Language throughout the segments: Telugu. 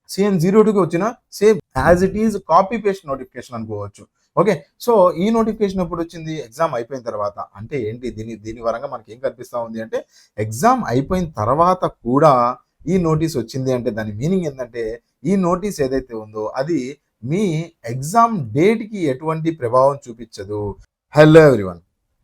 CN02కి వచ్చిన same as it is copy paste notification అనుకోవచ్చు. ఓకే. సో ఈ నోటిఫికేషన్ ఎప్పుడు వచ్చింది? ఎగ్జామ్ అయిపోయిన తర్వాత. అంటే ఏంటి దీని పరంగా మనకి ఏం కనిపిస్తా ఉంది అంటే ఎగ్జామ్ అయిపోయిన తర్వాత కూడా ఈ నోటీస్ వచ్చింది అంటే దాని మీనింగ్ ఏంటంటే ఈ నోటీస్ ఏదైతే ఉందో అది మీ ఎగ్జామ్ డేట్‌కి ఎటువంటి ప్రభావం చూపించదు. Hello everyone.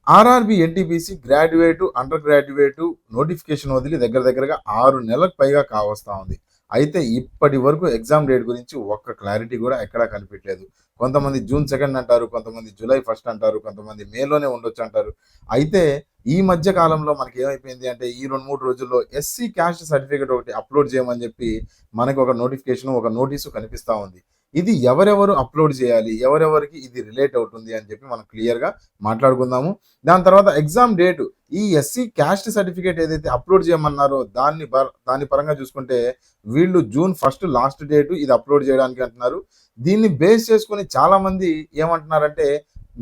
RRB NTPC graduate, under graduate notification వదిలి దగ్గర దగ్గరగా 6 నెలలకు పైగా కావస్తా ఉంది. అయితే ఇప్పటి వరకు ఎగ్జామ్ డేట్ గురించి ఒక్క క్లారిటీ కూడా ఎక్కడా కనిపించలేదు. కొంతమంది జూన్ 2 అంటారు, కొంతమంది జూలై 1 అంటారు, కొంతమంది మేలోనే ఉండొచ్చు అంటారు. అయితే ఈ మధ్య కాలంలో మనకి ఏమైపోయింది అంటే ఈ 2, 3 రోజుల్లో ఎస్సీ క్యాస్ట్ సర్టిఫికేట్ ఒకటి అప్లోడ్ చేయమని చెప్పి మనకి ఒక నోటిఫికేషన్, ఒక నోటీసు కనిపిస్తా ఉంది. ఇది ఎవరెవరు అప్లోడ్ చేయాలి, ఎవరెవరికి ఇది రిలేట్ అవుతుంది అని చెప్పి మనం క్లియర్‌గా మాట్లాడుకుందాము. దాని తర్వాత ఎగ్జామ్ డేట్ ఈ ఎస్సీ క్యాస్ట్ సర్టిఫికేట్ ఏదైతే అప్లోడ్ చేయమన్నారో దాని పరంగా చూసుకుంటే వీళ్ళు జూన్ 1 లాస్ట్ డేట్ ఇది అప్లోడ్ చేయడానికి అంటున్నారు. దీన్ని బేస్ చేసుకొని చాలా మంది ఏమంటున్నారంటే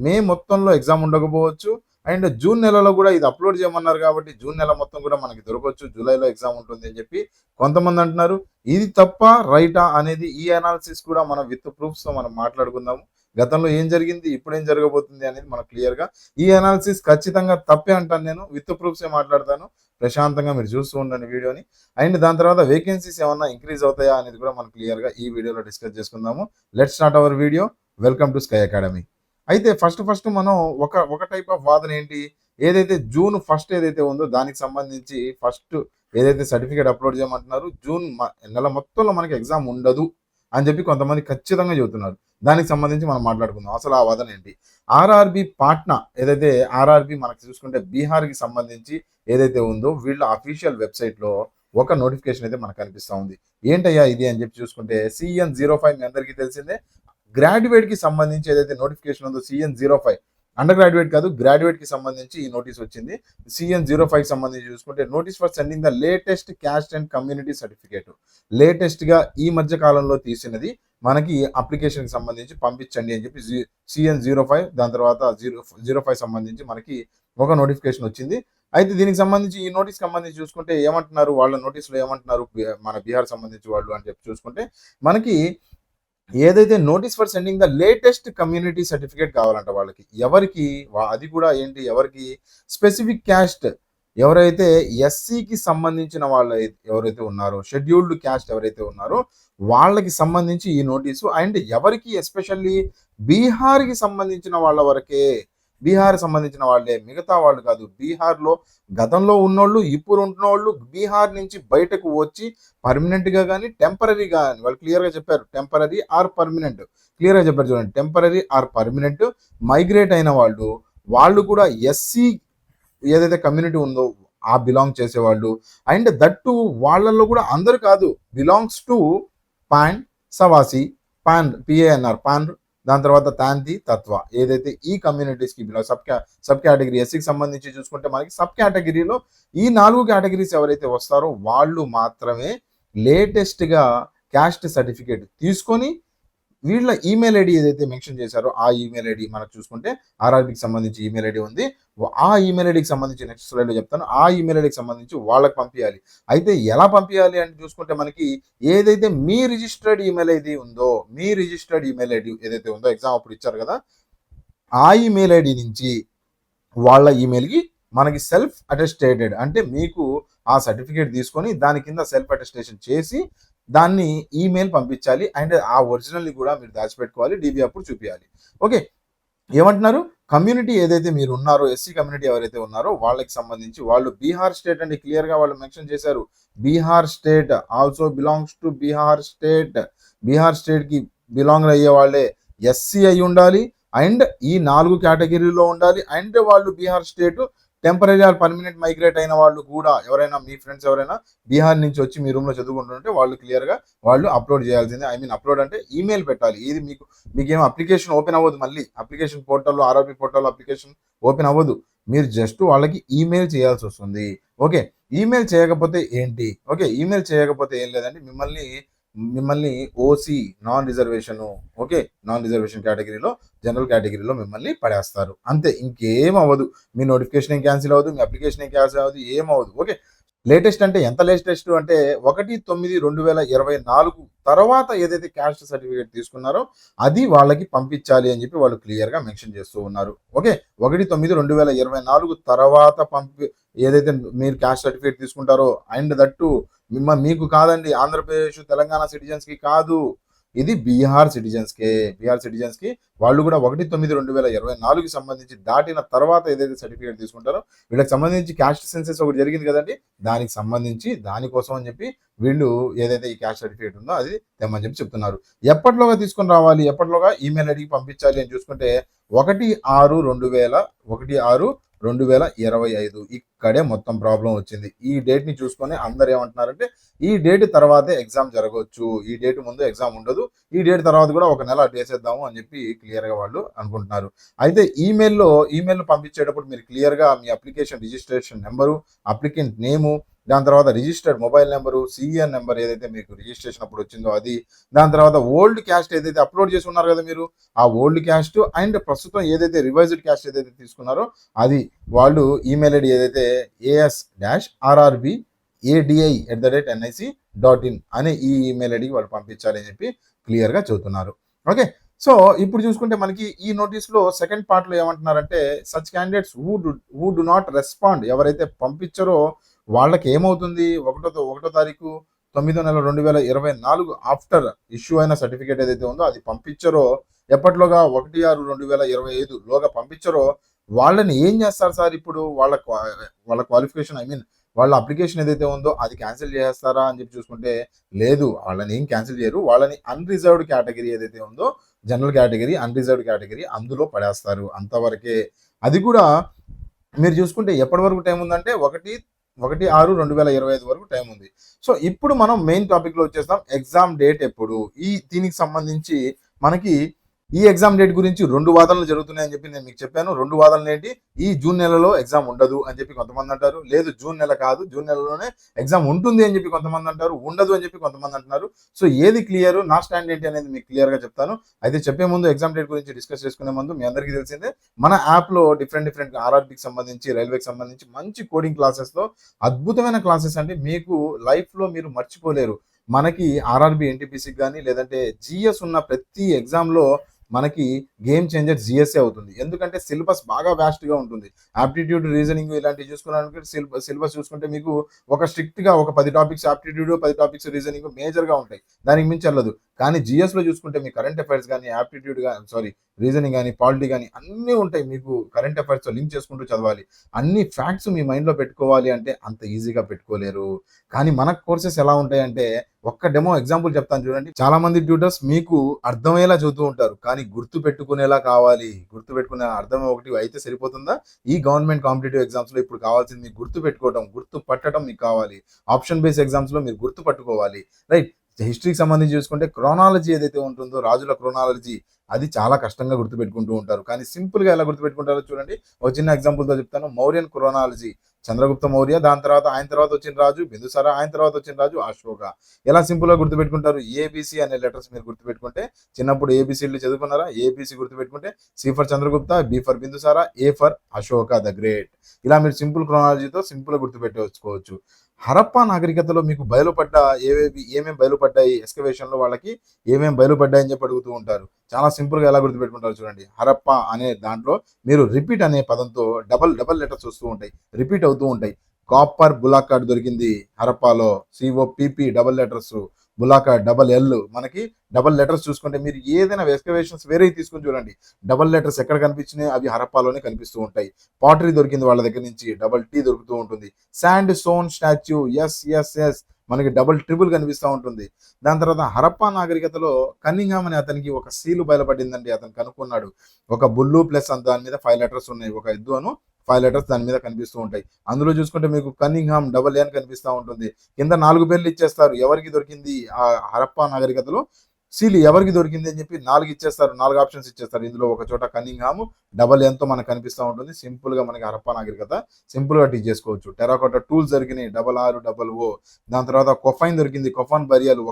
మే మొత్తంలో ఎగ్జామ్ ఉండకపోవచ్చు అండ్ జూన్ నెలలో కూడా ఇది అప్లోడ్ చేయమన్నారు కాబట్టి జూన్ నెల మొత్తం కూడా మనకి దొరకవచ్చు, జూలైలో ఎగ్జామ్ ఉంటుంది అని చెప్పి కొంతమంది అంటున్నారు. ఇది తప్ప రైటా అనేది ఈ అనాలిసిస్ కూడా మనం విత్ ప్రూఫ్స్తో మనం మాట్లాడుకుందాము. గతంలో ఏం జరిగింది, ఇప్పుడు ఏం జరగబోతుంది అనేది మనం క్లియర్గా ఈ అనాలిసిస్ ఖచ్చితంగా తప్పే అంటాను. నేను విత్ ప్రూఫ్సే మాట్లాడతాను. ప్రశాంతంగా మీరు చూస్తూ ఉండండి వీడియోని. అండ్ దాని తర్వాత వేకెన్సీస్ ఏమన్నా ఇంక్రీజ్ అవుతాయా అనేది కూడా మనం క్లియర్గా ఈ వీడియోలో డిస్కస్ చేసుకుందాము. Let's start our video. Welcome to sky academy. అయితే ఫస్ట్ మనం ఒక టైప్ ఆఫ్ వాదన ఏంటి, ఏదైతే జూన్ 1 ఏదైతే ఉందో దానికి సంబంధించి ఫస్ట్ ఏదైతే సర్టిఫికేట్ అప్లోడ్ చేయమంటున్నారు జూన్ నెల మొత్తంలో మనకి ఎగ్జామ్ ఉండదు అని చెప్పి కొంతమంది ఖచ్చితంగా చెబుతున్నారు. దానికి సంబంధించి మనం మాట్లాడుకుందాం. అసలు ఆ వాదన ఏంటి? ఆర్ఆర్బి పాట్నా ఏదైతే ఆర్ఆర్బి మనకి చూసుకుంటే బీహార్కి సంబంధించి ఏదైతే ఉందో వీళ్ళ అఫీషియల్ వెబ్సైట్లో ఒక నోటిఫికేషన్ అయితే మనకు కనిపిస్తూ ఉంది. ఏంటయ్యా ఇది అని చెప్పి చూసుకుంటే CN05 మీ అందరికీ తెలిసిందే. గ్రాడ్యుయేట్‌కి సంబంధించి ఏదైతే నోటిఫికేషన్ ఉందో CN05 అండర్ గ్రాడ్యుయేట్ కాదు, గ్రాడ్యుయేట్‌కి సంబంధించి ఈ నోటీస్ వచ్చింది. CN05కి సంబంధించి చూసుకుంటే notice for sending the latest caste and community certificate. లేటెస్ట్‌గా ఈ మధ్య కాలంలో తీసినది మనకి అప్లికేషన్‌కి సంబంధించి పంపించండి అని చెప్పి CN05 దాని తర్వాత 05 సంబంధించి మనకి ఒక నోటిఫికేషన్ వచ్చింది. అయితే దీనికి సంబంధించి ఈ నోటీస్‌కి సంబంధించి చూసుకుంటే ఏమంటున్నారు, వాళ్ళ నోటీస్‌లో ఏమంటున్నారు మన బీహార్ సంబంధించి వాళ్ళు అని చెప్పి చూసుకుంటే మనకి ఏదైతే notice for sending the latest community certificate కావాలంట వాళ్ళకి. ఎవరికి? అది కూడా ఏంటి, ఎవరికి? స్పెసిఫిక్ క్యాస్ట్ ఎవరైతే ఎస్సీకి సంబంధించిన వాళ్ళు ఎవరైతే ఉన్నారో, షెడ్యూల్డ్ క్యాస్ట్ ఎవరైతే ఉన్నారో వాళ్ళకి సంబంధించి ఈ నోటీసు. అండ్ ఎవరికి? ఎస్పెషల్లీ బీహార్కి సంబంధించిన వాళ్ళ వరకే. బీహార్ సంబంధించిన వాళ్ళే, మిగతా వాళ్ళు కాదు. బీహార్లో గతంలో ఉన్నోళ్ళు, ఇప్పుడు ఉంటున్నోళ్ళు బీహార్ నుంచి బయటకు వచ్చి పర్మనెంట్గా కానీ టెంపరీగా కానీ వాళ్ళు క్లియర్గా చెప్పారు. టెంపరీ ఆర్ పర్మనెంట్ క్లియర్గా చెప్పారు చూడండి. టెంపరీ ఆర్ పర్మనెంట్ మైగ్రేట్ అయిన వాళ్ళు కూడా ఎస్సీ ఏదైతే కమ్యూనిటీ ఉందో ఆ బిలాంగ్ చేసేవాళ్ళు. అండ్ దట్టు వాళ్ళల్లో కూడా అందరు కాదు, belongs to Pan, Sawasi, Pan, PANR Pan, దాని తర్వాత తాంతి, తత్వ ఏదైతే ఈ కమ్యూనిటీస్కి బిలాంగ్ సబ్ కేటగిరీ. ఎస్సీకి సంబంధించి చూసుకుంటే మనకి సబ్ కేటగిరీలో ఈ 4 కేటగిరీస్ ఎవరైతే వస్తారో వాళ్ళు మాత్రమే లేటెస్ట్గా క్యాస్ట్ సర్టిఫికేట్ తీసుకొని వీళ్ళ ఈమెయిల్ ఐడి ఏదైతే మెన్షన్ చేశారో ఆ ఈమెయిల్ ఐడి మనకు చూసుకుంటే ఆర్ఆర్బికి సంబంధించి ఈమెయిల్ ఐడి ఉంది. ఆ ఈమెయిల్ ఐడికి సంబంధించి నెక్స్ట్ స్లైడ్లో చెప్తాను. ఆ ఈమెయిల్ ఐడికి సంబంధించి వాళ్ళకి పంపించాలి. అయితే ఎలా పంపించాలి అని చూసుకుంటే మనకి ఏదైతే మీ రిజిస్టర్డ్ ఈమెయిల్ ఐడి ఉందో, మీ రిజిస్టర్డ్ ఈమెయిల్ ఐడి ఏదైతే ఉందో ఎగ్జామ్ అప్పుడు ఇచ్చారు కదా, ఆ ఈమెయిల్ ఐడి నుంచి వాళ్ళ ఈమెయిల్కి మనకి సెల్ఫ్ అటెస్టేటెడ్ అంటే మీకు ఆ సర్టిఫికేట్ తీసుకొని దాని కింద సెల్ఫ్ అటెస్టేషన్ చేసి దాన్ని ఈమెయిల్ పంపించాలి. అండ్ ఆ ఒరిజినల్ని కూడా మీరు దాచిపెట్టుకోవాలి, DB అప్పుడు చూపించాలి. ఓకే. ఏమంటున్నారు? కమ్యూనిటీ ఏదైతే మీరు ఉన్నారో, ఎస్సీ కమ్యూనిటీ ఎవరైతే ఉన్నారో వాళ్ళకి సంబంధించి వాళ్ళు బీహార్ స్టేట్ అని క్లియర్గా వాళ్ళు మెన్షన్ చేశారు. Bihar state also belongs to Bihar state. Bihar స్టేట్కి బిలాంగ్ అయ్యే వాళ్ళే ఎస్సీ అయి ఉండాలి అండ్ ఈ 4 కేటగిరీలో ఉండాలి. అండ్ వాళ్ళు Bihar state temporary are permanent migrate అయిన వాళ్ళు కూడా ఎవరైనా మీ ఫ్రెండ్స్ ఎవరైనా బీహార్ నుంచి వచ్చి మీ రూమ్లో చదువుకుంటుంటే వాళ్ళు క్లియర్గా వాళ్ళు అప్లోడ్ చేయాల్సిందే. అప్లోడ్ అంటే ఈమెయిల్ పెట్టాలి. ఇది మీకేమో అప్లికేషన్ ఓపెన్ అవ్వదు. మళ్ళీ అప్లికేషన్ పోర్టల్లో, ఆర్ఆర్బి పోర్టల్లో అప్లికేషన్ ఓపెన్ అవ్వదు. మీరు జస్ట్ వాళ్ళకి ఈమెయిల్ చేయాల్సి వస్తుంది. ఓకే. ఈమెయిల్ చేయకపోతే ఏంటి? ఓకే, ఈమెయిల్ చేయకపోతే ఏం లేదండి, మిమ్మల్ని OC non reservation, okay, non reservation కేటగిరీలో, జనరల్ కేటగిరీలో మిమ్మల్ని పడేస్తారు. అంతే, ఇంకేం అవ్వదు. మీ నోటిఫికేషన్ ఏం క్యాన్సిల్ అవ్వదు, మీ అప్లికేషన్ ఏం క్యాన్సిల్ అవ్వదు, ఏమవ్వదు. ఓకే. లేటెస్ట్ అంటే ఎంత లేటెస్ట్ అంటే 1/9/2024 తర్వాత ఏదైతే క్యాస్ట్ సర్టిఫికేట్ తీసుకున్నారో అది వాళ్ళకి పంపించాలి అని చెప్పి వాళ్ళు క్లియర్గా మెన్షన్ చేస్తూ ఉన్నారు. ఓకే, 1/9/2024 తర్వాత ఏదైతే మీరు క్యాస్ట్ సర్టిఫికేట్ తీసుకుంటారో అండ్ దట్టు మీకు కాదండి, ఆంధ్రప్రదేశ్ తెలంగాణ సిటిజన్స్కి కాదు, ఇది బీహార్ సిటిజన్స్కి వాళ్ళు కూడా 1/9/2024 సంబంధించి దాటిన తర్వాత ఏదైతే సర్టిఫికేట్ తీసుకుంటారో వీళ్ళకి సంబంధించి క్యాస్ట్ సెన్సెస్ ఒకటి జరిగింది కదండి, దానికి సంబంధించి దానికోసం అని చెప్పి వీళ్ళు ఏదైతే ఈ క్యాస్ట్ సర్టిఫికేట్ ఉందో అది తెమ్మని చెప్పి చెప్తున్నారు. ఎప్పటిలోగా తీసుకొని రావాలి, ఎప్పటిలోగా ఈమెయిల్ ఐడికి పంపించాలి అని చూసుకుంటే 1/6/2025 ఇక్కడే మొత్తం ప్రాబ్లం వచ్చింది. ఈ డేట్ ని చూసుకొని అందరు ఏమంటున్నారంటే ఈ డేట్ తర్వాతే ఎగ్జామ్ జరగవచ్చు, ఈ డేట్ ముందు ఎగ్జామ్ ఉండదు, ఈ డేట్ తర్వాత కూడా ఒక నెల చేసేద్దాము అని చెప్పి క్లియర్ గా వాళ్ళు అనుకుంటున్నారు. అయితే ఈమెయిల్ పంపించేటప్పుడు మీరు క్లియర్ గా మీ application registration number, applicant name, దాని తర్వాత registered mobile number, CN number ఏదైతే మీకు రిజిస్ట్రేషన్ అప్పుడు వచ్చిందో అది, దాని తర్వాత ఓల్డ్ క్యాస్ట్ ఏదైతే అప్లోడ్ చేసి ఉన్నారు కదా మీరు, ఆ ఓల్డ్ క్యాస్ట్ అండ్ ప్రస్తుతం ఏదైతే రివైజ్డ్ క్యాస్ట్ ఏదైతే తీసుకున్నారో అది వాళ్ళు ఈమెయిల్ ఐడి ఏదైతే AS-RRB-ADI@nic.in అనే ఈ ఈమెయిల్ ఐడికి వాళ్ళు పంపించాలి అని చెప్పి క్లియర్గా చెబుతున్నారు. ఓకే, సో ఇప్పుడు చూసుకుంటే మనకి ఈ నోటీస్లో సెకండ్ పార్ట్లో ఏమంటున్నారంటే such candidates who do not respond, ఎవరైతే పంపించారో వాళ్ళకి ఏమవుతుంది, 1వ తారీఖు 9వ నెల 2024 ఆఫ్టర్ ఇష్యూ అయిన సర్టిఫికేట్ ఏదైతే ఉందో అది పంపించారో ఎప్పట్లోగా 1/6/2025 లోగా పంపించారో వాళ్ళని ఏం చేస్తారు సార్, ఇప్పుడు వాళ్ళ క్వాలిఫికేషన్ వాళ్ళ అప్లికేషన్ ఏదైతే ఉందో అది క్యాన్సిల్ చేస్తారా అని చెప్పి చూసుకుంటే లేదు, వాళ్ళని ఏం క్యాన్సిల్ చేయరు, వాళ్ళని అన్రిజర్వ్డ్ కేటగిరీ ఏదైతే ఉందో జనరల్ కేటగిరీ, అన్రిజర్వ్డ్ కేటగిరీ అందులో పడేస్తారు అంతవరకే. అది కూడా మీరు చూసుకుంటే ఎప్పటి వరకు టైం ఉందంటే 1/6/2025 వరకు టైం ఉంది. సో ఇప్పుడు మనం మెయిన్ టాపిక్ లో వచ్చేస్తాం, ఎగ్జామ్ డేట్ ఎప్పుడు. దీనికి సంబంధించి మనకి ఈ ఎగ్జామ్ డేట్ గురించి 2 వాదనలు జరుగుతున్నాయని చెప్పి నేను మీకు చెప్పాను. 2 వాదనలు ఏంటి, ఈ జూన్ నెలలో ఎగ్జామ్ ఉండదు అని చెప్పి కొంతమంది అంటారు, లేదు జూన్ నెల కాదు జూన్ నెలలోనే ఎగ్జామ్ ఉంటుంది అని చెప్పి కొంతమంది అంటారు, ఉండదు అని చెప్పి కొంతమంది అంటున్నారు. సో ఏది క్లియర్, నా స్టాండ్ ఏంటి అనేది మీకు క్లియర్ గా చెప్తాను. అయితే చెప్పే ముందు ఎగ్జామ్ డేట్ గురించి డిస్కస్ చేసుకునే ముందు మీ అందరికీ తెలిసిందే మన యాప్ లో డిఫరెంట్ ఆర్ఆర్బీకి సంబంధించి, రైల్వేకి సంబంధించి మంచి కోడింగ్ క్లాసెస్ లో అద్భుతమైన క్లాసెస్ అండి, మీకు లైఫ్ లో మీరు మర్చిపోలేరు. మనకి ఆర్ఆర్బీ ఎన్టీపీసీకి కానీ లేదంటే జిఎస్ ఉన్న ప్రతి ఎగ్జామ్ లో మనకి గేమ్ చేంజర్ జిఎస్ఏ అవుతుంది. ఎందుకంటే సిలబస్ బాగా వ్యాస్ట్ గా ఉంటుంది. ఆప్టిట్యూడ్, రీజనింగ్ ఇలాంటివి చూసుకున్నానికి సిలబస్ చూసుకుంటే మీకు ఒక స్ట్రిక్ట్ గా ఒక 10 topics aptitude, 10 topics reasoning major గా ఉంటాయి, దానికి మించి వెళ్ళదు. కానీ జిఎస్ లో చూసుకుంటే మీ కరెంట్ అఫైర్స్ కానీ, ఆప్టిట్యూడ్ కానీ, రీజనింగ్ కానీ, పాలిటీ కానీ అన్నీ ఉంటాయి. మీకు కరెంట్ అఫైర్స్ లింక్ చేసుకుంటూ చదవాలి. అన్ని ఫ్యాక్ట్స్ మీ మైండ్ లో పెట్టుకోవాలి అంటే అంత ఈజీగా పెట్టుకోలేరు. కానీ మన కోర్సెస్ ఎలా ఉంటాయంటే, ఒక్క డెమో ఎగ్జాంపుల్ చెప్తాను చూడండి. చాలా మంది ట్యూటర్స్ మీకు అర్థమయ్యేలా చదువుతూ ఉంటారు, కానీ గుర్తు పెట్టుకునేలా కావాలి. గుర్తు పెట్టుకునే అర్థం ఒకటి అయితే సరిపోతుందా? ఈ గవర్నమెంట్ కాంపిటేటివ్ ఎగ్జామ్స్ లో ఇప్పుడు కావాల్సింది మీకు గుర్తు పెట్టుకోవడం, గుర్తు పట్టడం మీకు కావాలి. ఆప్షన్ బేస్ ఎగ్జామ్స్ లో మీరు గుర్తు పట్టుకోవాలి, రైట్? హిస్టరీకి సంబంధించి చూసుకుంటే క్రోనాలజీ ఏదైతే ఉంటుందో, రాజుల క్రోనాలజీ, అది చాలా కష్టంగా గుర్తుపెట్టుకుంటూ ఉంటారు. కానీ సింపుల్ గా ఎలా గుర్తుపెట్టుకుంటారో చూడండి. ఒక చిన్న ఎగ్జాంపుల్ తో చెప్తాను. మౌర్యన్ క్రోనాలజీ, చంద్రగుప్త మౌర్య, దాని తర్వాత ఆయన తర్వాత వచ్చిన రాజు బిందుసార, ఆయన తర్వాత వచ్చిన రాజు అశోక. ఎలా సింపుల్ గా గుర్తుపెట్టుకుంటారు, ఏబిసి అనే లెటర్స్ మీరు గుర్తుపెట్టుకుంటే, చిన్నప్పుడు ఏబిసిలు చదువుకున్నారా, ఏబిసి గుర్తుపెట్టుకుంటే C for Chandragupta, B for Bindusara, A for Ashoka the great. ఇలా మీరు సింపుల్ క్రోనాలజీతో సింపుల్ గా గుర్తుపెట్టుకోవచ్చు. హరప్పా నాగరికతలో మీకు బయలుపడ్డ ఏమేమి బయలుపడ్డాయి, ఎక్స్కవేషన్ లో వాళ్ళకి ఏమేమి బయలుపడ్డాయని చెప్పి అడుగుతూ ఉంటారు. చాలా సింపుల్ గా ఎలా గుర్తుపెట్టుకుంటారు చూడండి. హరప్పా అనే దాంట్లో మీరు రిపీట్ అనే పదంతో డబల్ లెటర్స్ వస్తూ ఉంటాయి, రిపీట్ అవుతూ ఉంటాయి. కాపర్ బులాకార్డ్ దొరికింది హరప్పాలో, సిఓపిపి డబల్ లెటర్స్, బులాకార్డ్ డబల్ ఎల్. మనకి డబల్ లెటర్స్ చూసుకుంటే మీరు ఏదైనా ఎక్స్కవేషన్స్ వేరే తీసుకుని చూడండి, డబల్ లెటర్స్ ఎక్కడ కనిపించినాయి, అవి హరప్పాలోనే కనిపిస్తూ ఉంటాయి. పాటరీ దొరికింది వాళ్ళ దగ్గర నుంచి, డబల్ టీ దొరుకుతూ ఉంటుంది. శాండ్ స్టోన్ స్టాచ్యూ, ఎస్ మనకి డబల్ ట్రిపుల్ కనిపిస్తూ ఉంటుంది. దాని తర్వాత హరప్పా నాగరికతలో కన్నింగ్హామ్ అనే అతనికి ఒక సీలు బయలుపడిందండి. అతను కనుక్కున్నాడు, ఒక బుల్లు ప్లస్ దాని మీద 5 లెటర్స్ ఉన్నాయి, ఒక ఎద్దు అను 5 లెటర్స్ దాని మీద కనిపిస్తూ ఉంటాయి. అందులో చూసుకుంటే మీకు కన్నింగ్హామ్ డబల్ ఏ అని కనిపిస్తూ ఉంటుంది. కింద 4 పేర్లు ఇచ్చేస్తారు, ఎవరికి దొరికింది ఆ హరప్పా నాగరికతలో సీలి ఎవరికి దొరికింది అని చెప్పి 4 ఇచ్చేస్తారు, 4 ఆప్షన్స్ ఇచ్చేస్తారు. ఇందులో ఒక చోట కన్నింగ్హామ్ డబల్ ఎంతో మనకు కనిపిస్తూ ఉంటుంది. సింపుల్ గా మనకి హరప్పా నాగరికత సింపుల్ గా టీచ్ చేసుకోవచ్చు. టెరాకోటా టూల్స్ దొరికినాయి, RRO. దాని తర్వాత కొఫైన్ దొరికింది, కొఫాన్ బరియాలు,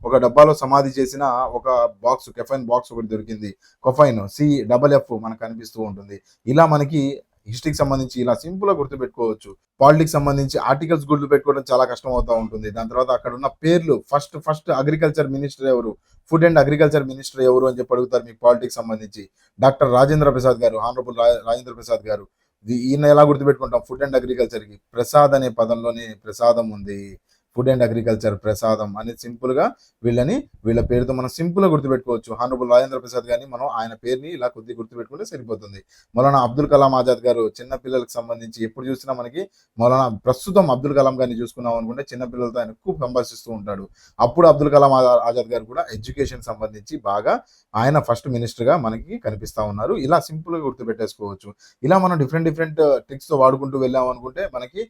ఒక డబ్బాలో సమాధి చేసిన ఒక బాక్స్, కెఫైన్ బాక్స్ ఒకటి దొరికింది. కొఫైన్ CFF మనకు కనిపిస్తూ ఉంటుంది. ఇలా మనకి హిస్టరీకి సంబంధించి ఇలా సింపుల్గా గుర్తుపెట్టుకోవచ్చు. పాలిటిక్స్ సంబంధించి ఆర్టికల్స్ గుర్తుపెట్టుకోవడం చాలా కష్టం అవుతా ఉంటుంది. దాని తర్వాత అక్కడ ఉన్న పేర్లు ఫస్ట్ అగ్రికల్చర్ మినిస్టర్ ఎవరు, ఫుడ్ అండ్ అగ్రికల్చర్ మినిస్టర్ ఎవరు అని చెప్పి అడుగుతారు మీకు పాలిటిక్స్ సంబంధించి. డాక్టర్ రాజేంద్ర ప్రసాద్ గారు, హానరబుల్ రాజేంద్ర ప్రసాద్ గారు. ఈయన ఎలా గుర్తుపెట్టుకుంటాం, ఫుడ్ అండ్ అగ్రికల్చర్కి ప్రసాద్ అనే పదంలోనే ప్రసాదం ఉంది. ఫుడ్ అండ్ అగ్రికల్చర్ ప్రసాదం అనేది సింపుల్గా వీళ్ళ పేరుతో మనం సింపుల్గా గుర్తుపెట్టుకోవచ్చు. హానరబుల్ రాజేంద్ర ప్రసాద్ గారిని మనం ఆయన పేరుని ఇలా కొద్దిగా గుర్తుపెట్టుకుంటే సరిపోతుంది. మౌలానా అబ్దుల్ కలాం ఆజాద్ గారు చిన్న పిల్లలకు సంబంధించి ఎప్పుడు చూసినా మనకి ప్రస్తుతం అబ్దుల్ కలాం గారిని చూసుకున్నాం అనుకుంటే చిన్న పిల్లలతో ఆయన ఎక్కువ సంభాషిస్తూ ఉంటాడు. అప్పుడు అబ్దుల్ కలాం ఆజాద్ గారు కూడా ఎడ్యుకేషన్ సంబంధించి బాగా ఆయన ఫస్ట్ మినిస్టర్గా మనకి కనిపిస్తూ ఉన్నారు. ఇలా సింపుల్గా గుర్తుపెట్టేసుకోవచ్చు. ఇలా మనం డిఫరెంట్ ట్రిక్స్తో వాడుకుంటూ వెళ్ళాం అనుకుంటే మనకి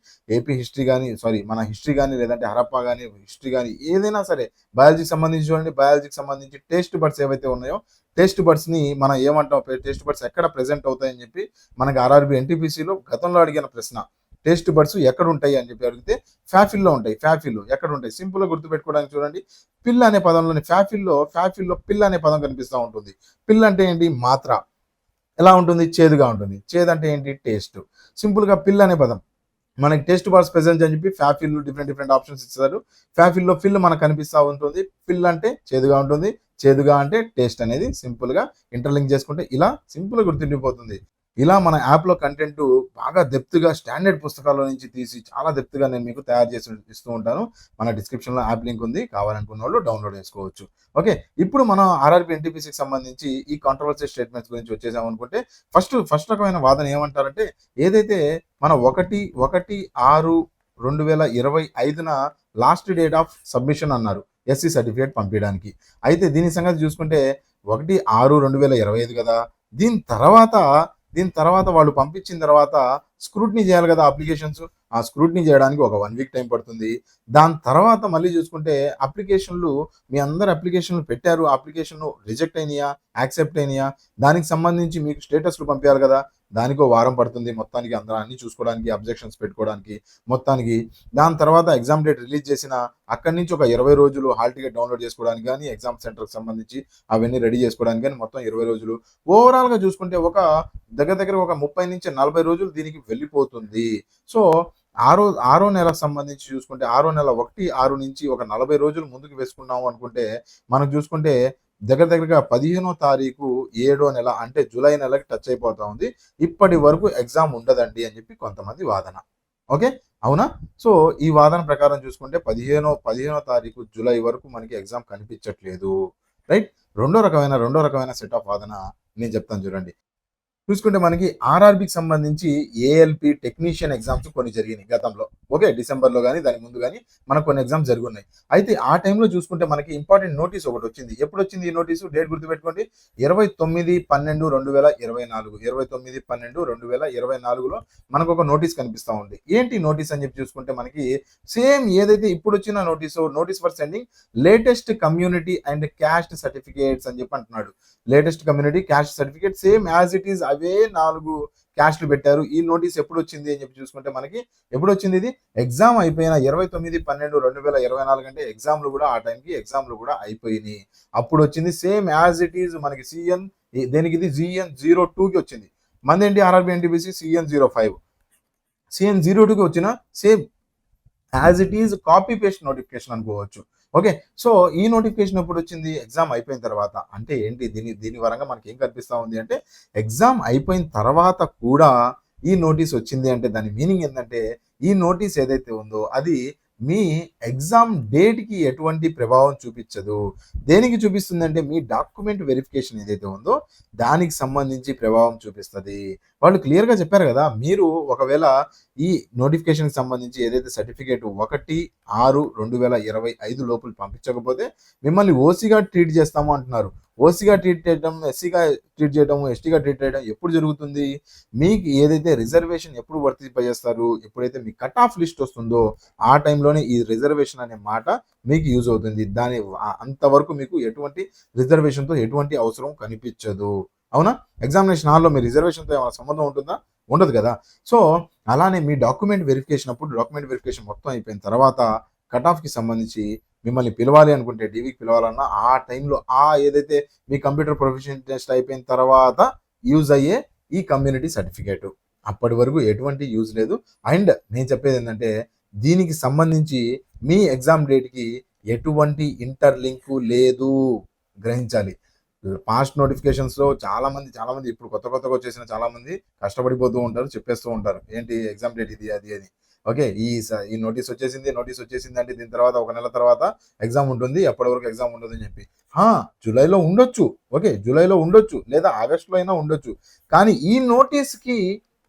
ఏపీ హిస్టరీ కానీ మన హిస్టరీ కానీ లేదంటే హరప్పా కానీ హిస్టరీ కానీ ఏదైనా సరే, బయాలజీకి సంబంధించి చూడండి, బయాలజీకి సంబంధించి టేస్ట్ బడ్స్ ఏవైతే ఉన్నాయో టేస్ట్ బడ్స్ని మనం ఏమంటాం, టేస్ట్ బడ్స్ ఎక్కడ ప్రెజెంట్ అవుతాయని చెప్పి మనకి ఆర్ఆర్బి ఎన్టీపీసీలో గతంలో అడిగిన ప్రశ్న, టేస్ట్ బడ్స్ ఎక్కడ ఉంటాయి అని చెప్పి అడిగితే ఫ్యాఫిల్లో ఉంటాయి. ఫ్యాఫిల్లో ఎక్కడ ఉంటాయి సింపుల్గా గుర్తుపెట్టుకోవడానికి చూడండి, పిల్ అనే పదంలోని ఫ్యాఫిల్లో పిల్ అనే పదం కనిపిస్తూ ఉంటుంది. పిల్ అంటే ఏంటి, మాత్ర. ఎలా ఉంటుంది, చేదుగా ఉంటుంది. చేదు అంటే ఏంటి, టేస్ట్. సింపుల్గా పిల్ అనే పదం మనకి టేస్ట్ బార్స్ ప్రెజెంట్ అని చెప్పి ఫ్యాఫిల్ డిఫరెంట్ ఆప్షన్స్ ఇస్తారు. ఫ్యాఫిల్లో ఫిల్ మనకు కనిపిస్తూ ఉంటుంది. ఫిల్ అంటే చేదుగా ఉంటుంది, చేదుగా అంటే టేస్ట్ అనేది సింపుల్గా ఇంటర్లింక్ చేసుకుంటే ఇలా సింపుల్గా గుర్తుండిపోతుంది. ఇలా మన యాప్లో కంటెంట్ బాగా డెప్త్గా స్టాండర్డ్ పుస్తకాల నుంచి తీసి చాలా డెప్త్గా నేను మీకు తయారు చేసి ఇస్తూ ఉంటాను. మన డిస్క్రిప్షన్లో యాప్ లింక్ ఉంది, కావాలనుకున్న వాళ్ళు డౌన్లోడ్ చేసుకోవచ్చు. ఓకే, ఇప్పుడు మనం ఆర్ఆర్బి ఎన్టీపీసీకి సంబంధించి ఈ కాంట్రవర్సీ స్టేట్మెంట్స్ గురించి వచ్చేసాం అనుకుంటే ఫస్ట్ రకమైన వాదన ఏమంటారంటే, ఏదైతే మన 1/6/2025 లాస్ట్ డేట్ ఆఫ్ సబ్మిషన్ అన్నారు ఎస్సీ సర్టిఫికేట్ పంపించడానికి. అయితే దీని సంగతి చూసుకుంటే 1/6/2025 కదా. దీని తర్వాత వాళ్ళు పంపించిన తర్వాత స్క్రూటినీ చేయాలి కదా అప్లికేషన్స్. ఆ స్క్రూటినీ చేయడానికి ఒక 1 వీక్ టైం పడుతుంది. దాని తర్వాత మళ్ళీ చూసుకుంటే అప్లికేషన్లు, మీ అందరు అప్లికేషన్లు పెట్టారు, అప్లికేషన్ రిజెక్ట్ అయినాయా, యాక్సెప్ట్ అయినాయా, దానికి సంబంధించి మీకు స్టేటస్లు పంపించాలి కదా. దానికి ఒక వారం పడుతుంది మొత్తానికి, అందరూ అన్ని చూసుకోవడానికి, అబ్జెక్షన్స్ పెట్టుకోవడానికి మొత్తానికి. దాని తర్వాత ఎగ్జామ్ డేట్ రిలీజ్ చేసిన అక్కడి నుంచి ఒక 20 రోజులు హాల్ టికెట్ డౌన్లోడ్ చేసుకోవడానికి కానీ, ఎగ్జామ్ సెంటర్కి సంబంధించి అవన్నీ రెడీ చేసుకోవడానికి కానీ మొత్తం 20 రోజులు. ఓవరాల్గా చూసుకుంటే ఒక దగ్గర ఒక 30 నుంచి 40 రోజులు దీనికి వెళ్ళిపోతుంది. సో ఆరో నెలకు సంబంధించి చూసుకుంటే 6వ నెల 1/6 నుంచి ఒక 40 రోజులు ముందుకు వేసుకున్నాము అనుకుంటే మనకు చూసుకుంటే దగ్గరగా 15వ తారీఖు 7వ నెల అంటే జూలై నెలకి టచ్ అయిపోతా ఉంది. ఇప్పటి వరకు ఎగ్జామ్ ఉండదండి అని చెప్పి కొంతమంది వాదన. ఓకే, అవునా? సో ఈ వాదన ప్రకారం చూసుకుంటే 15వ తారీఖు జూలై వరకు మనకి ఎగ్జామ్ కనిపించట్లేదు. రైట్. రెండో రకమైన సెట్ ఆఫ్ వాదన నేను చెప్తాను చూడండి. చూసుకుంటే మనకి ఆర్ఆర్బికి సంబంధించి ఏఎల్పి టెక్నీషియన్ ఎగ్జామ్స్ కొన్ని జరిగినాయి గతంలో. ఓకే, డిసెంబర్లో కానీ దాని ముందు కానీ మనకు కొన్ని ఎగ్జామ్స్ జరుగున్నాయి. అయితే ఆ టైంలో చూసుకుంటే మనకి ఇంపార్టెంట్ నోటీస్ ఒకటి వచ్చింది. ఎప్పుడు వచ్చింది ఈ నోటీసు, డేట్ గుర్తుపెట్టుకోండి, 29/12/2024. 29/12/2024లో మనకు ఒక నోటీస్ కనిపిస్తూ ఉంది. ఏంటి నోటీస్ అని చెప్పి చూసుకుంటే మనకి సేమ్ ఏదైతే ఇప్పుడు వచ్చిన notice for sending latest community and caste certificates అని చెప్పి అంటున్నాడు. Latest community caste certificate same as it is అవే 4 క్యాస్ట్లు పెట్టారు. ఈ నోటీస్ ఎప్పుడు వచ్చింది అని చెప్పి చూసుకుంటే మనకి ఎప్పుడు వచ్చింది, ఇది ఎగ్జామ్ అయిపోయిన 29/12/2024 అంటే ఎగ్జామ్లు కూడా ఆ టైంకి ఎగ్జామ్లు కూడా అయిపోయినాయి. అప్పుడు వచ్చింది సేమ్ యాజ్ ఇట్ ఈజ్ మనకి దేనికి ఇది CN02కి వచ్చింది. మందేంటి ఆర్ఆర్బి ఎన్టీపీసీ CN05. CN02కి వచ్చిన same as it is copy paste notification అనుకోవచ్చు. ఓకే, సో ఈ నోటిఫికేషన్ ఎప్పుడు వచ్చింది, ఎగ్జామ్ అయిపోయిన తర్వాత. అంటే ఏంటి, దీని పరంగా మనకి ఏం కనిపిస్తూ ఉంది అంటే ఎగ్జామ్ అయిపోయిన తర్వాత కూడా ఈ నోటీస్ వచ్చింది అంటే దాని మీనింగ్ ఏంటంటే ఈ నోటీస్ ఏదైతే ఉందో అది మీ ఎగ్జామ్ డేట్కి ఎటువంటి ప్రభావం చూపించదు. దేనికి చూపిస్తుంది అంటే మీ డాక్యుమెంట్ వెరిఫికేషన్ ఏదైతే ఉందో దానికి సంబంధించి ప్రభావం చూపిస్తుంది. వాళ్ళు క్లియర్గా చెప్పారు కదా, మీరు ఒకవేళ ఈ నోటిఫికేషన్కి సంబంధించి ఏదైతే సర్టిఫికేట్ 1/6/2025 లోపల పంపించకపోతే మిమ్మల్ని ఓసీగా ట్రీట్ చేస్తాము అంటున్నారు. ఓసీగా ట్రీట్ చేయడం, ఎస్సీగా ట్రీట్ చేయడం, ఎస్టీగా ట్రీట్ చేయడం ఎప్పుడు జరుగుతుంది, మీకు ఏదైతే రిజర్వేషన్ ఎప్పుడు వర్తింపజేస్తారు, ఎప్పుడైతే మీ కట్ ఆఫ్ లిస్ట్ వస్తుందో ఆ టైంలోనే ఈ రిజర్వేషన్ అనే మాట మీకు యూజ్ అవుతుంది. దాని అంతవరకు మీకు ఎటువంటి రిజర్వేషన్తో ఎటువంటి అవసరం కనిపించదు. అవునా? ఎగ్జామినేషన్ హాల్లో మీ రిజర్వేషన్తో ఏమైనా సంబంధం ఉంటుందా? ఉండదు కదా. సో అలానే మీ డాక్యుమెంట్ వెరిఫికేషన్ మొత్తం అయిపోయిన తర్వాత కట్ ఆఫ్కి సంబంధించి మిమ్మల్ని పిలవాలి అనుకుంటే, డీవీకి పిలవాలన్నా ఆ టైంలో ఏదైతే మీ కంప్యూటర్ ప్రొఫెషన్ టెస్ట్ అయిపోయిన తర్వాత యూజ్ అయ్యే ఈ కమ్యూనిటీ సర్టిఫికేట్ అప్పటి వరకు ఎటువంటి యూజ్ లేదు. అండ్ నేను చెప్పేది ఏంటంటే దీనికి సంబంధించి మీ ఎగ్జామ్ డేట్కి ఎటువంటి ఇంటర్లింకు లేదు, గ్రహించాలి. పాస్ట్ నోటిఫికేషన్స్లో చాలామంది ఇప్పుడు కొత్తగా వచ్చేసిన చాలామంది కష్టపడిపోతూ ఉంటారు, చెప్పేస్తూ ఉంటారు ఏంటి ఎగ్జామ్ డేట్ ఇది అది అని. ఓకే, ఈ నోటీస్ వచ్చేసింది అంటే దీని తర్వాత 1 నెల తర్వాత ఎగ్జామ్ ఉంటుంది, ఎప్పటి వరకు ఎగ్జామ్ ఉండదు అని చెప్పి. జూలైలో ఉండొచ్చు, ఓకే జూలైలో ఉండొచ్చు, లేదా ఆగస్టులో అయినా ఉండొచ్చు. కానీ ఈ నోటీస్కి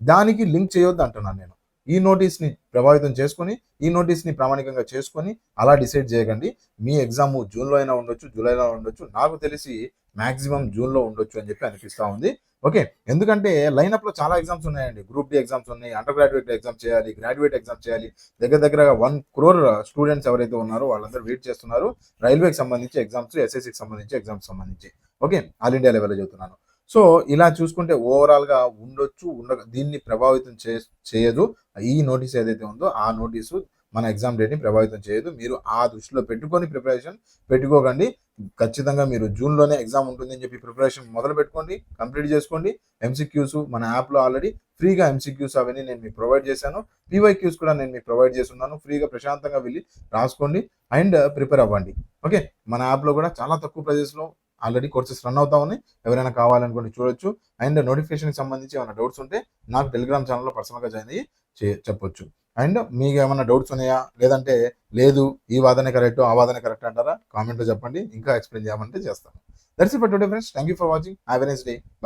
దానికి లింక్ చేయొద్దు అంటున్నాను నేను. ఈ నోటీస్ని ప్రభావితం చేసుకొని, ఈ నోటీస్ని ప్రామాణికంగా చేసుకొని అలా డిసైడ్ చేయకండి. మీ ఎగ్జామ్ జూన్లో అయినా ఉండొచ్చు, జూలైలో ఉండొచ్చు. నాకు తెలిసి మాక్సిమం జూన్లో ఉండొచ్చు అని చెప్పి అనిపిస్తూ ఉంది. ఓకే, ఎందుకంటే లైనప్లో చాలా ఎగ్జామ్స్ ఉన్నాయండి. గ్రూప్ డి ఎగ్జామ్స్ ఉన్నాయి, అండర్ గ్రాడ్యుయేట్ ఎగ్జామ్ చేయాలి, గ్రాడ్యుయేట్ ఎగ్జామ్ చేయాలి. దగ్గరగా 1 crore స్టూడెంట్స్ ఎవరైతే ఉన్నారో వాళ్ళందరూ వెయిట్ చేస్తున్నారు రైల్వేకి సంబంధించి ఎగ్జామ్స్, ఎస్ఎస్సికి సంబంధించి ఎగ్జామ్స్ సంబంధించి. ఓకే, ఆల్ ఇండియా లెవెల్లో చెబుతున్నాను. సో ఇలా చూసుకుంటే ఓవరాల్గా ఉండొచ్చు, దీన్ని ప్రభావితం చేయదు. ఈ నోటీస్ ఏదైతే ఉందో ఆ నోటీసు మన ఎగ్జామ్ డేట్ని ప్రభావితం చేయదు. మీరు ఆ దృష్టిలో పెట్టుకొని ప్రిపరేషన్ పెట్టుకోకండి. ఖచ్చితంగా మీరు జూన్లోనే ఎగ్జామ్ ఉంటుందని చెప్పి ప్రిపరేషన్ మొదలు పెట్టుకోండి, కంప్లీట్ చేసుకోండి. ఎంసీక్యూస్ మన యాప్లో ఆల్రెడీ ఫ్రీగా ఎంసీక్యూస్ అవన్నీ నేను మీకు ప్రొవైడ్ చేశాను. పీవైక్యూస్ కూడా నేను మీకు ప్రొవైడ్ చేస్తున్నాను. ఫ్రీగా ప్రశాంతంగా వెళ్ళి రాసుకోండి అండ్ ప్రిపేర్ అవ్వండి. ఓకే, మన యాప్లో కూడా చాలా తక్కువ ప్రైజెస్లో ఆల్రెడీ కోర్సెస్ రన్ అవుతా ఉన్నాయి. ఎవరైనా కావాలనుకుంటే చూడొచ్చు. అండ్ నోటిఫికేషన్కి సంబంధించి ఏమైనా డౌట్స్ ఉంటే నాకు టెలిగ్రామ్ ఛానల్లో పర్సనల్గా జాయిన్ అయ్యి చెప్పొచ్చు. అండ్ మీకు ఏమైనా డౌట్స్ ఉన్నాయా, లేదంటే లేదు ఈ వాదనే కరెక్ట్ ఆ వాదనే కరెక్ట్ అంటారా, కామెంట్లో చెప్పండి. ఇంకా ఎక్స్ప్లెయిన్ చేయమంటే చేస్తాను. That's it for today friends. Thank you for watching. Have a nice day. By.